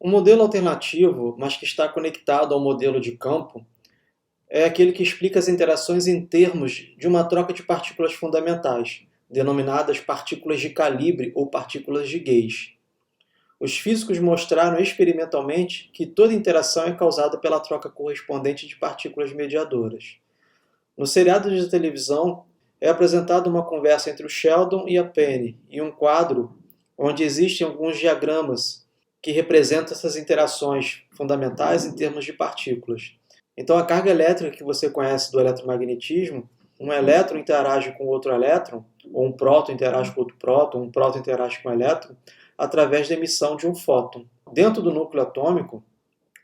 Um modelo alternativo, mas que está conectado ao modelo de campo, é aquele que explica as interações em termos de uma troca de partículas fundamentais, denominadas partículas de calibre ou partículas de gauge. Os físicos mostraram experimentalmente que toda interação é causada pela troca correspondente de partículas mediadoras. No seriado de televisão, é apresentada uma conversa entre o Sheldon e a Penny, e um quadro onde existem alguns diagramas que representam essas interações fundamentais em termos de partículas. Então, a carga elétrica que você conhece do eletromagnetismo, um elétron interage com outro elétron, ou um próton interage com outro próton, um próton interage com um elétron, através da emissão de um fóton. Dentro do núcleo atômico,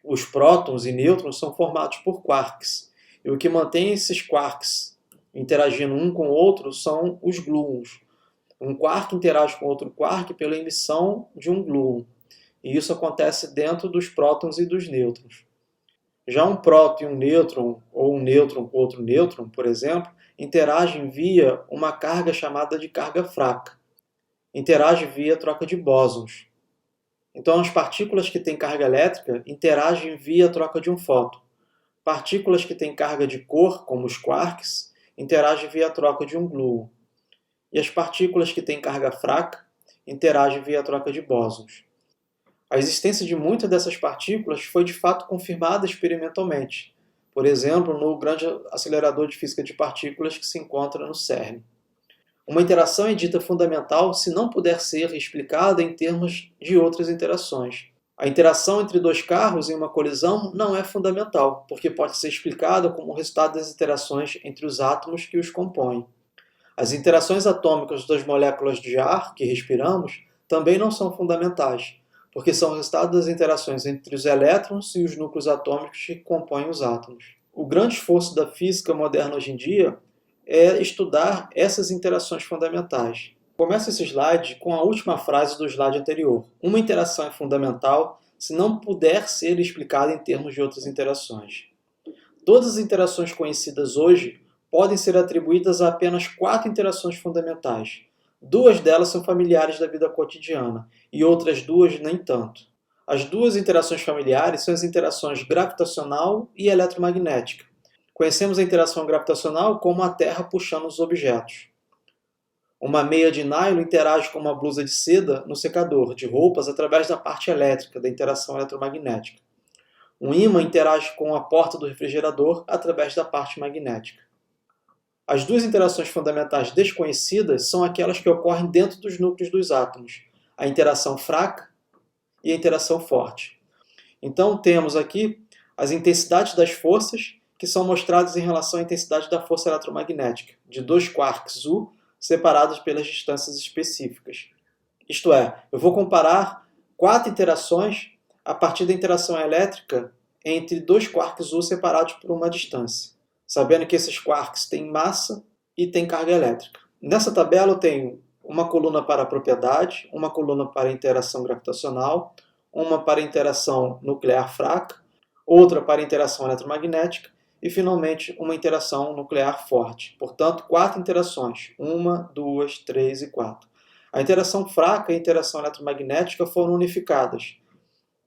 os prótons e nêutrons são formados por quarks, e o que mantém esses quarks interagindo um com o outro são os gluons. Um quark interage com outro quark pela emissão de um gluon, e isso acontece dentro dos prótons e dos nêutrons. Já um próton e um nêutron, ou um nêutron com outro nêutron, por exemplo, interagem via uma carga chamada de carga fraca. Interage via troca de bósons. Então, as partículas que têm carga elétrica interagem via troca de um fóton. Partículas que têm carga de cor, como os quarks, interagem via troca de um gluon. E as partículas que têm carga fraca interagem via troca de bósons. A existência de muitas dessas partículas foi de fato confirmada experimentalmente, por exemplo, no grande acelerador de física de partículas que se encontra no CERN. Uma interação é dita fundamental se não puder ser explicada em termos de outras interações. A interação entre dois carros em uma colisão não é fundamental, porque pode ser explicada como resultado das interações entre os átomos que os compõem. As interações atômicas das moléculas de ar que respiramos também não são fundamentais, porque são resultado das interações entre os elétrons e os núcleos atômicos que compõem os átomos. O grande esforço da física moderna hoje em dia é estudar essas interações fundamentais. Começo esse slide com a última frase do slide anterior. Uma interação é fundamental se não puder ser explicada em termos de outras interações. Todas as interações conhecidas hoje podem ser atribuídas a apenas 4 interações fundamentais. 2 delas são familiares da vida cotidiana e outras 2 nem tanto. As 2 interações familiares são as interações gravitacional e eletromagnética. Conhecemos a interação gravitacional como a Terra puxando os objetos. Uma meia de nylon interage com uma blusa de seda no secador de roupas através da parte elétrica, da interação eletromagnética. Um ímã interage com a porta do refrigerador através da parte magnética. As 2 interações fundamentais desconhecidas são aquelas que ocorrem dentro dos núcleos dos átomos, a interação fraca e a interação forte. Então, temos aqui as intensidades das forças, que são mostradas em relação à intensidade da força eletromagnética, de 2 quarks U separados pelas distâncias específicas. Isto é, eu vou comparar 4 interações a partir da interação elétrica entre 2 quarks U separados por uma distância, sabendo que esses quarks têm massa e têm carga elétrica. Nessa tabela eu tenho uma coluna para a propriedade, uma coluna para a interação gravitacional, uma para a interação nuclear fraca, outra para a interação eletromagnética e, finalmente, uma interação nuclear forte. Portanto, 4 interações. 1, 2, 3 e 4. A interação fraca e a interação eletromagnética foram unificadas,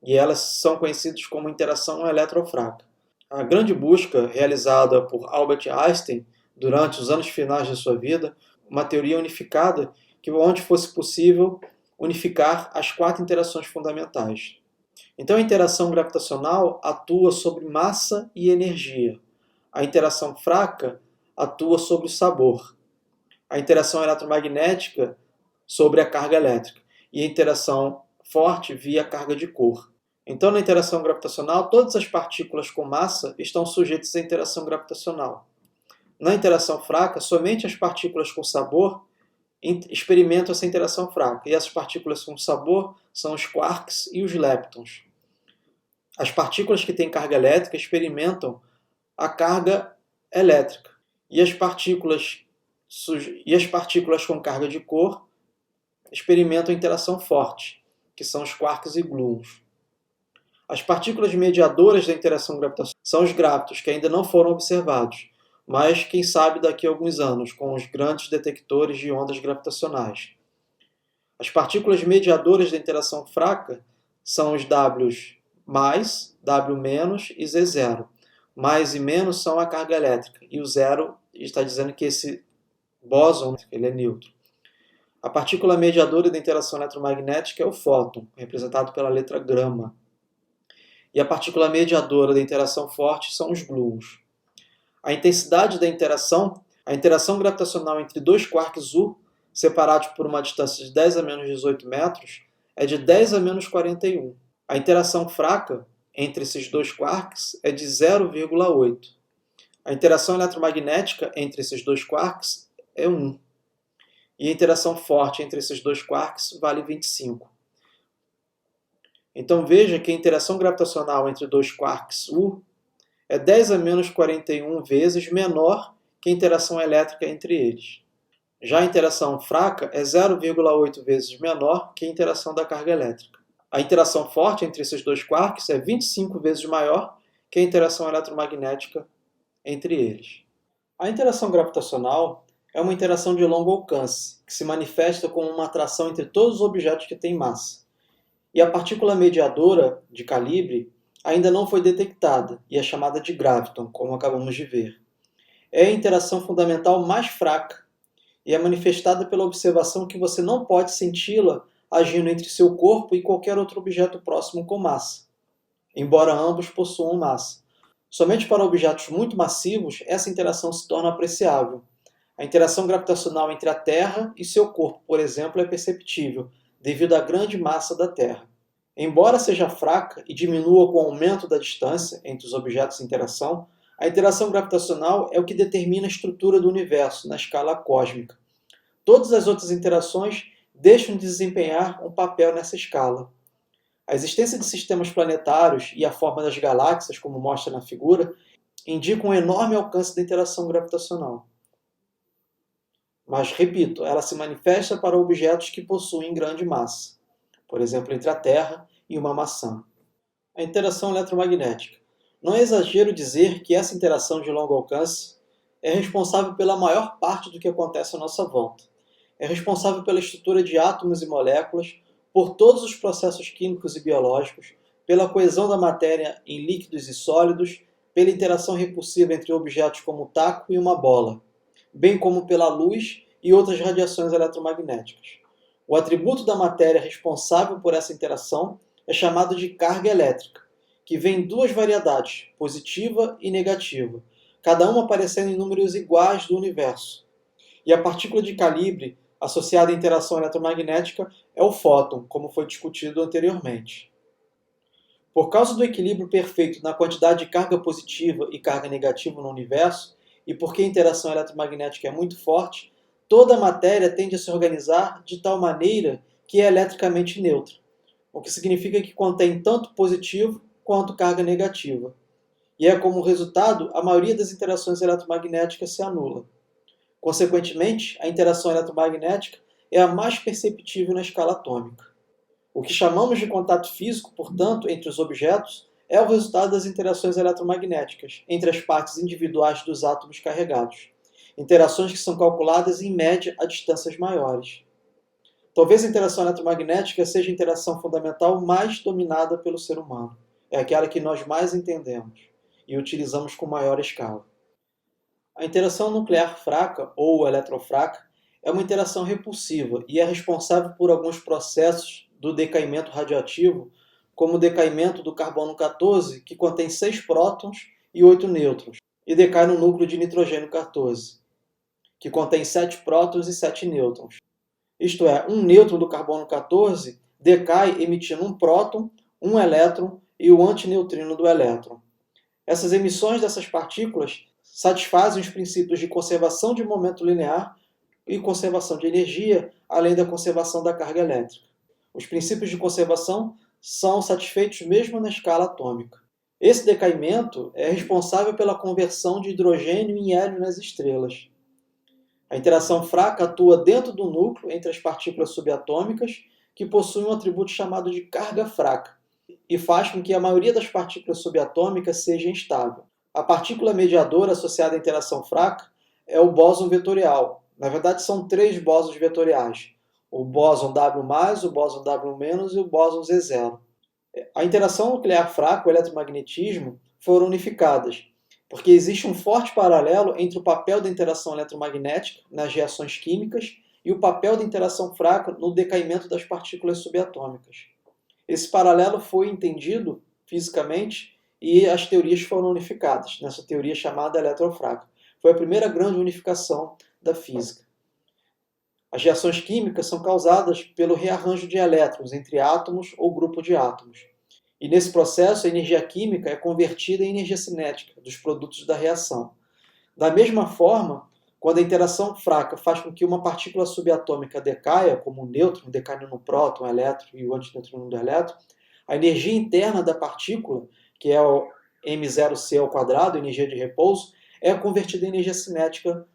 e elas são conhecidas como interação eletrofraca. A grande busca realizada por Albert Einstein durante os anos finais de sua vida, uma teoria unificada que onde fosse possível unificar as 4 interações fundamentais. Então a interação gravitacional atua sobre massa e energia. A interação fraca atua sobre o sabor. A interação eletromagnética sobre a carga elétrica. E a interação forte via carga de cor. Então, na interação gravitacional, todas as partículas com massa estão sujeitas à interação gravitacional. Na interação fraca, somente as partículas com sabor experimentam essa interação fraca. E essas partículas com sabor são os quarks e os leptons. As partículas que têm carga elétrica experimentam a carga elétrica. E as partículas com carga de cor experimentam a interação forte, que são os quarks e gluons. As partículas mediadoras da interação gravitacional são os grávitos, que ainda não foram observados, mas quem sabe daqui a alguns anos, com os grandes detectores de ondas gravitacionais. As partículas mediadoras da interação fraca são os W mais, W menos e Z0. Mais e menos são a carga elétrica, e o zero está dizendo que esse bóson ele é neutro. A partícula mediadora da interação eletromagnética é o fóton, representado pela letra grama. E a partícula mediadora da interação forte são os gluons. A intensidade da interação, a interação gravitacional entre dois quarks U, separados por uma distância de 10 a menos 18 metros, é de 10 a menos 41. A interação fraca entre esses dois quarks é de 0,8. A interação eletromagnética entre esses dois quarks é 1. E a interação forte entre esses dois quarks vale 25. Então veja que a interação gravitacional entre dois quarks U é 10 a menos 41 vezes menor que a interação elétrica entre eles. Já a interação fraca é 0,8 vezes menor que a interação da carga elétrica. A interação forte entre esses dois quarks é 25 vezes maior que a interação eletromagnética entre eles. A interação gravitacional é uma interação de longo alcance, que se manifesta como uma atração entre todos os objetos que têm massa. E a partícula mediadora de calibre ainda não foi detectada e é chamada de graviton, como acabamos de ver. É a interação fundamental mais fraca e é manifestada pela observação que você não pode senti-la agindo entre seu corpo e qualquer outro objeto próximo com massa, embora ambos possuam massa. Somente para objetos muito massivos essa interação se torna apreciável. A interação gravitacional entre a Terra e seu corpo, por exemplo, é perceptível, devido à grande massa da Terra. Embora seja fraca e diminua com o aumento da distância entre os objetos em interação, a interação gravitacional é o que determina a estrutura do universo na escala cósmica. Todas as outras interações deixam de desempenhar um papel nessa escala. A existência de sistemas planetários e a forma das galáxias, como mostra na figura, indicam um enorme alcance da interação gravitacional. Mas, repito, ela se manifesta para objetos que possuem grande massa, por exemplo, entre a Terra e uma maçã. A interação eletromagnética. Não é exagero dizer que essa interação de longo alcance é responsável pela maior parte do que acontece à nossa volta. É responsável pela estrutura de átomos e moléculas, por todos os processos químicos e biológicos, pela coesão da matéria em líquidos e sólidos, pela interação repulsiva entre objetos como o taco e uma bola, bem como pela luz e outras radiações eletromagnéticas. O atributo da matéria responsável por essa interação é chamado de carga elétrica, que vem em duas variedades, positiva e negativa, cada uma aparecendo em números iguais do universo. E a partícula de calibre associada à interação eletromagnética é o fóton, como foi discutido anteriormente. Por causa do equilíbrio perfeito na quantidade de carga positiva e carga negativa no universo, e porque a interação eletromagnética é muito forte, toda a matéria tende a se organizar de tal maneira que é eletricamente neutra, o que significa que contém tanto positivo quanto carga negativa. E é como resultado, a maioria das interações eletromagnéticas se anula. Consequentemente, a interação eletromagnética é a mais perceptível na escala atômica. O que chamamos de contato físico, portanto, entre os objetos, é o resultado das interações eletromagnéticas entre as partes individuais dos átomos carregados. Interações que são calculadas em média a distâncias maiores. Talvez a interação eletromagnética seja a interação fundamental mais dominada pelo ser humano. É aquela que nós mais entendemos e utilizamos com maior escala. A interação nuclear fraca, ou eletrofraca, é uma interação repulsiva e é responsável por alguns processos do decaimento radioativo, como o decaimento do carbono 14, que contém 6 prótons e 8 nêutrons, e decai no núcleo de nitrogênio 14, que contém 7 prótons e 7 nêutrons. Isto é, um nêutron do carbono 14 decai emitindo um próton, um elétron e o antineutrino do elétron. Essas emissões dessas partículas satisfazem os princípios de conservação de momento linear e conservação de energia, além da conservação da carga elétrica. Os princípios de conservação são satisfeitos mesmo na escala atômica. Esse decaimento é responsável pela conversão de hidrogênio em hélio nas estrelas. A interação fraca atua dentro do núcleo entre as partículas subatômicas, que possuem um atributo chamado de carga fraca, e faz com que a maioria das partículas subatômicas seja instável. A partícula mediadora associada à interação fraca é o bóson vetorial. Na verdade, são 3 bósons vetoriais: o bóson W+, o bóson W- e o bóson Z0. A interação nuclear fraca e o eletromagnetismo foram unificadas, porque existe um forte paralelo entre o papel da interação eletromagnética nas reações químicas e o papel da interação fraca no decaimento das partículas subatômicas. Esse paralelo foi entendido fisicamente e as teorias foram unificadas, nessa teoria chamada eletrofraca. Foi a primeira grande unificação da física. As reações químicas são causadas pelo rearranjo de elétrons entre átomos ou grupo de átomos. E nesse processo, a energia química é convertida em energia cinética dos produtos da reação. Da mesma forma, quando a interação fraca faz com que uma partícula subatômica decaia, como o nêutron decaindo no próton, elétron e o antineutrino do elétron, a energia interna da partícula, que é o m0c ao quadrado, energia de repouso, é convertida em energia cinética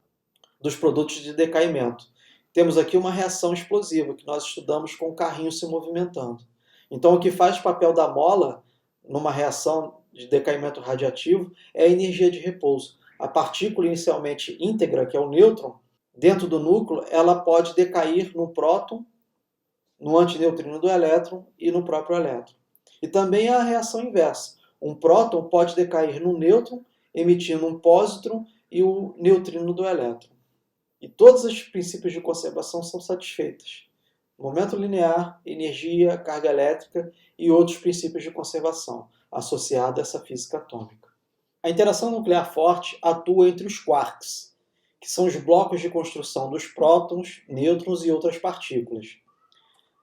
dos produtos de decaimento. Temos aqui uma reação explosiva, que nós estudamos com o carrinho se movimentando. Então, o que faz o papel da mola numa reação de decaimento radiativo é a energia de repouso. A partícula inicialmente íntegra, que é o nêutron, dentro do núcleo, ela pode decair no próton, no antineutrino do elétron e no próprio elétron. E também a reação inversa. Um próton pode decair no nêutron, emitindo um pósitron e o neutrino do elétron. E todos os princípios de conservação são satisfeitos. Momento linear, energia, carga elétrica e outros princípios de conservação, associados a essa física atômica. A interação nuclear forte atua entre os quarks, que são os blocos de construção dos prótons, nêutrons e outras partículas.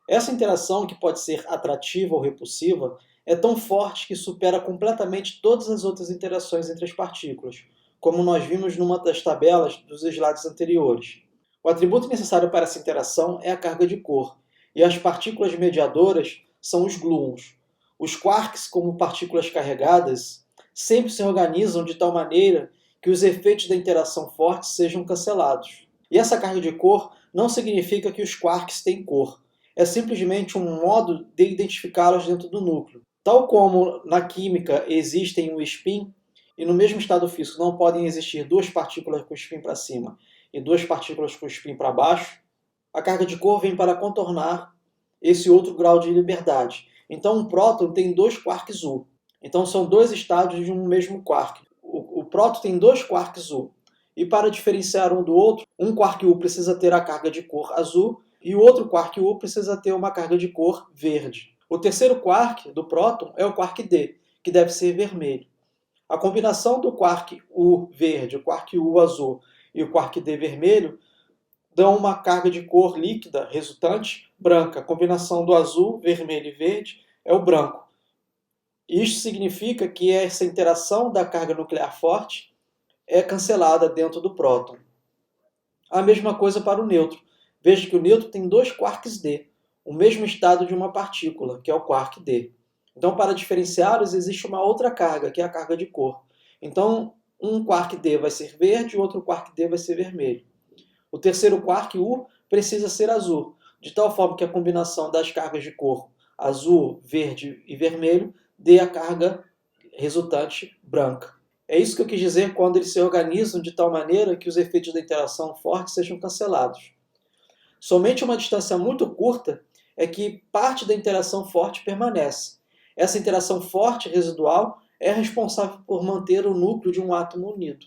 Essa interação, que pode ser atrativa ou repulsiva, é tão forte que supera completamente todas as outras interações entre as partículas, como nós vimos numa das tabelas dos slides anteriores. O atributo necessário para essa interação é a carga de Corr, e as partículas mediadoras são os gluons. Os quarks, como partículas carregadas, sempre se organizam de tal maneira que os efeitos da interação forte sejam cancelados. E essa carga de Corr não significa que os quarks têm cor, é simplesmente um modo de identificá-los dentro do núcleo. Tal como na química existem o spin, e no mesmo estado físico não podem existir duas partículas com spin para cima e duas partículas com spin para baixo, a carga de Corr vem para contornar esse outro grau de liberdade. Então um próton tem dois quarks U. Então são dois estados de um mesmo quark. O próton tem dois quarks U. E para diferenciar um do outro, um quark U precisa ter a carga de Corr azul e o outro quark U precisa ter uma carga de Corr verde. O terceiro quark do próton é o quark D, que deve ser vermelho. A combinação do quark U verde, o quark U azul e o quark D vermelho dão uma carga de Corr líquida resultante branca. A combinação do azul, vermelho e verde é o branco. Isto significa que essa interação da carga nuclear forte é cancelada dentro do próton. A mesma coisa para o nêutron. Veja que o nêutron tem dois quarks D, o mesmo estado de uma partícula, que é o quark D. Então, para diferenciá-los, existe uma outra carga, que é a carga de Corr. Então, um quark D vai ser verde e o outro quark D vai ser vermelho. O terceiro quark U precisa ser azul, de tal forma que a combinação das cargas de Corr azul, verde e vermelho dê a carga resultante branca. É isso que eu quis dizer quando eles se organizam de tal maneira que os efeitos da interação forte sejam cancelados. Somente uma distância muito curta é que parte da interação forte permanece. Essa interação forte residual é responsável por manter o núcleo de um átomo unido.